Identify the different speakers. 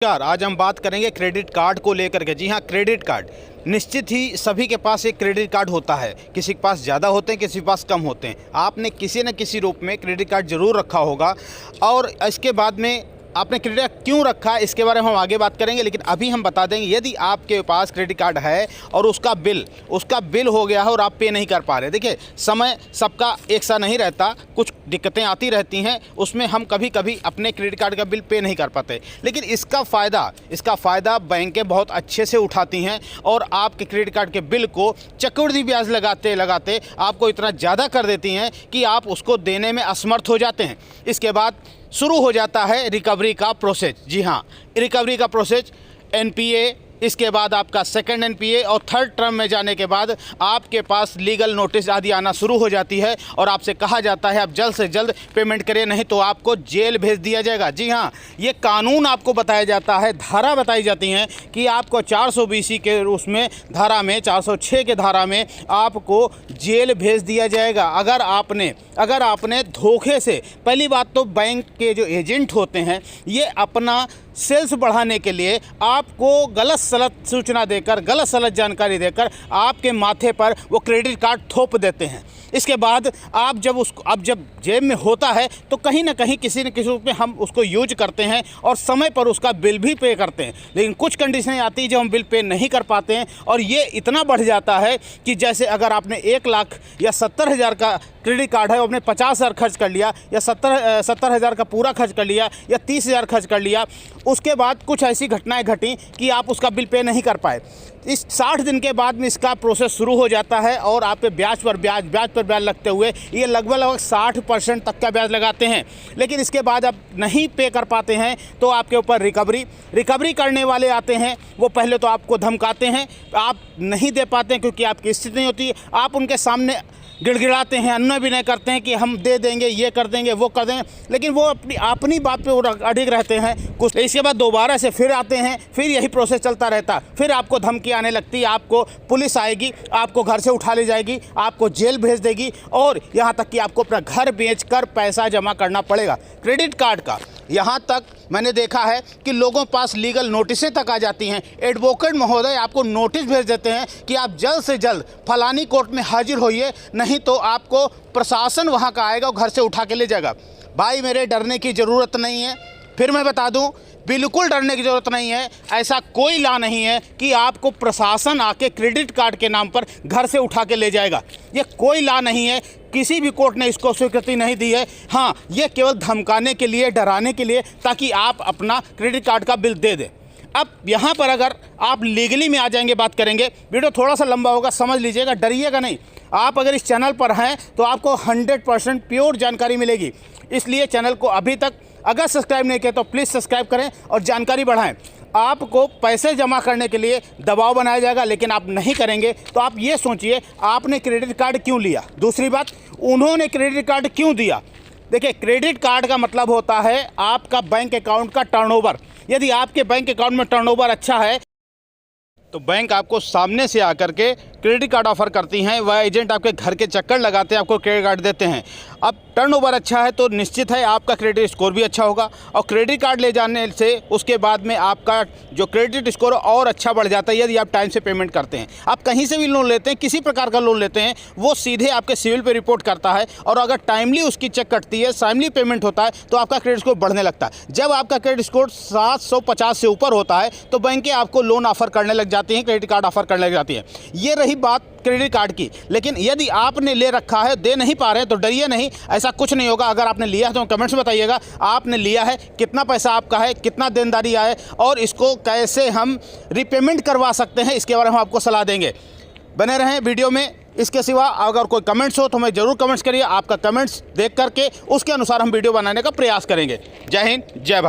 Speaker 1: नमस्कार। आज हम बात करेंगे क्रेडिट कार्ड को लेकर के। जी हाँ, क्रेडिट कार्ड निश्चित ही सभी के पास एक क्रेडिट कार्ड होता है। किसी के पास ज़्यादा होते हैं, किसी के पास कम होते हैं। आपने किसी न किसी रूप में क्रेडिट कार्ड ज़रूर रखा होगा और इसके बाद में आपने क्रेडिट कार्ड क्यों रखा है इसके बारे में हम आगे बात करेंगे। लेकिन अभी हम बता देंगे, यदि आपके पास क्रेडिट कार्ड है और उसका बिल हो गया है और आप पे नहीं कर पा रहे। देखिए, समय सबका एक सा नहीं रहता, कुछ दिक्कतें आती रहती हैं, उसमें हम कभी कभी अपने क्रेडिट कार्ड का बिल पे नहीं कर पाते। लेकिन इसका फ़ायदा बैंकें बहुत अच्छे से उठाती हैं और आपके क्रेडिट कार्ड के बिल को चक्रवृद्धि ब्याज लगाते आपको इतना ज़्यादा कर देती हैं कि आप उसको देने में असमर्थ हो जाते हैं। इसके बाद शुरू हो जाता है रिकवरी का प्रोसेस। जी हाँ, रिकवरी का प्रोसेस, एनपीए, इसके बाद आपका सेकंड एनपीए और थर्ड टर्म में जाने के बाद आपके पास लीगल नोटिस आदि आना शुरू हो जाती है और आपसे कहा जाता है आप जल्द से जल्द पेमेंट करें, नहीं तो आपको जेल भेज दिया जाएगा। जी हाँ, ये कानून आपको बताया जाता है, धारा बताई जाती हैं कि आपको 420 के उसमें धारा में 406 के धारा में आपको जेल भेज दिया जाएगा अगर आपने धोखे से। पहली बात तो बैंक के जो एजेंट होते हैं ये अपना सेल्स बढ़ाने के लिए आपको गलत सलत सूचना देकर, गलत सलत जानकारी देकर आपके माथे पर वो क्रेडिट कार्ड थोप देते हैं। इसके बाद आप जब जेब में होता है तो कहीं ना कहीं किसी न किसी रूप में हम उसको यूज करते हैं और समय पर उसका बिल भी पे करते हैं। लेकिन कुछ कंडीशनें आती हैं जब हम बिल पे नहीं कर पाते हैं और ये इतना बढ़ जाता है कि जैसे अगर आपने 1 लाख या 70,000 का क्रेडिट कार्ड है, आपने 50,000 खर्च कर लिया या 70,000 का पूरा खर्च कर लिया या 30,000 खर्च कर लिया, उसके बाद कुछ ऐसी घटनाएं घटी कि आप उसका बिल पे नहीं कर पाए। इस 60 दिन के बाद में इसका प्रोसेस शुरू हो जाता है और आप पे ब्याज पर ब्याज लगते हुए ये लगभग 60% तक का ब्याज लगाते हैं। लेकिन इसके बाद आप नहीं पे कर पाते हैं तो आपके ऊपर रिकवरी करने वाले आते हैं। वो पहले तो आपको धमकाते हैं, आप नहीं दे पाते हैं क्योंकि आपकी स्थिति नहीं होती। आप उनके सामने गिड़गिड़ाते हैं, अन्य भी नहीं करते हैं कि हम दे देंगे, ये कर देंगे, वो कर देंगे, लेकिन वो अपनी बात पे अडिग रहते हैं कुछ। इसके बाद दोबारा से फिर आते हैं, फिर यही प्रोसेस चलता रहता। फिर आपको धमकी आने लगती है, आपको पुलिस आएगी, आपको घर से उठा ले जाएगी, आपको जेल भेज देगी और यहाँ तक कि आपको अपना घर बेचकर पैसा जमा करना पड़ेगा। क्रेडिट कार्ड का यहाँ तक मैंने देखा है कि लोगों के पास लीगल नोटिसें तक आ जाती हैं। एडवोकेट महोदय आपको नोटिस भेज देते हैं कि आप जल्द से जल्द फलानी कोर्ट में हाजिर होइए, नहीं तो आपको प्रशासन वहाँ का आएगा और घर से उठा के ले जाएगा। भाई मेरे डरने की ज़रूरत नहीं है। फिर मैं बता दूं, बिल्कुल डरने की ज़रूरत नहीं है। ऐसा कोई लॉ नहीं है कि आपको प्रशासन आके क्रेडिट कार्ड के नाम पर घर से उठा के ले जाएगा। ये कोई लॉ नहीं है, किसी भी कोर्ट ने इसको स्वीकृति नहीं दी है। हाँ, ये केवल धमकाने के लिए, डराने के लिए, ताकि आप अपना क्रेडिट कार्ड का बिल दे दें। अब यहाँ पर अगर आप लीगली में आ जाएंगे, बात करेंगे, वीडियो थोड़ा सा लंबा होगा, समझ लीजिएगा, डरिएगा नहीं। आप अगर इस चैनल पर हैं तो आपको 100% प्योर जानकारी मिलेगी। इसलिए चैनल को अभी तक अगर सब्सक्राइब नहीं किया तो प्लीज़ सब्सक्राइब करें और जानकारी बढ़ाएं। आपको पैसे जमा करने के लिए दबाव बनाया जाएगा, लेकिन आप नहीं करेंगे तो आप ये सोचिए आपने क्रेडिट कार्ड क्यों लिया। दूसरी बात, उन्होंने क्रेडिट कार्ड क्यों दिया। देखिए, क्रेडिट कार्ड का मतलब होता है आपका बैंक अकाउंट का टर्नओवर। यदि आपके बैंक अकाउंट में टर्नओवर अच्छा है तो बैंक आपको सामने से आकर के क्रेडिट कार्ड ऑफ़र करती हैं। वह एजेंट आपके घर के चक्कर लगाते हैं, आपको क्रेडिट कार्ड देते हैं। अब टर्नओवर अच्छा है तो निश्चित है आपका क्रेडिट स्कोर भी अच्छा होगा और क्रेडिट कार्ड ले जाने से उसके बाद में आपका जो क्रेडिट स्कोर और अच्छा बढ़ जाता है। यदि आप टाइम से पेमेंट करते हैं, आप कहीं से भी लोन लेते हैं, किसी प्रकार का लोन लेते हैं, वो सीधे आपके सिविल पे रिपोर्ट करता है और अगर टाइमली उसकी चेक कटती है, टाइमली पेमेंट होता है तो आपका क्रेडिट स्कोर बढ़ने लगता है। जब आपका क्रेडिट स्कोर 750 से ऊपर होता है तो बैंकें आपको लोन ऑफ़र करने लग जाती हैं, क्रेडिट कार्ड ऑफ़र करने लग जाती है। ये रही बात क्रेडिट कार्ड की। लेकिन यदि आपने ले रखा है, दे नहीं पा रहे हैं, तो डरिए नहीं, ऐसा कुछ नहीं होगा। अगर आपने लिया है तो कमेंट्स में बताइएगा आपने लिया है, कितना पैसा आपका है, कितना देनदारी आए और इसको कैसे हम रीपेमेंट करवा सकते हैं, इसके बारे में हम आपको सलाह देंगे। बने रहें वीडियो में। इसके सिवा अगर कोई कमेंट्स हो तो हमें ज़रूर कमेंट्स करिए। आपका कमेंट्स देख करके उसके अनुसार हम वीडियो बनाने का प्रयास करेंगे। जय हिंद, जय भारत।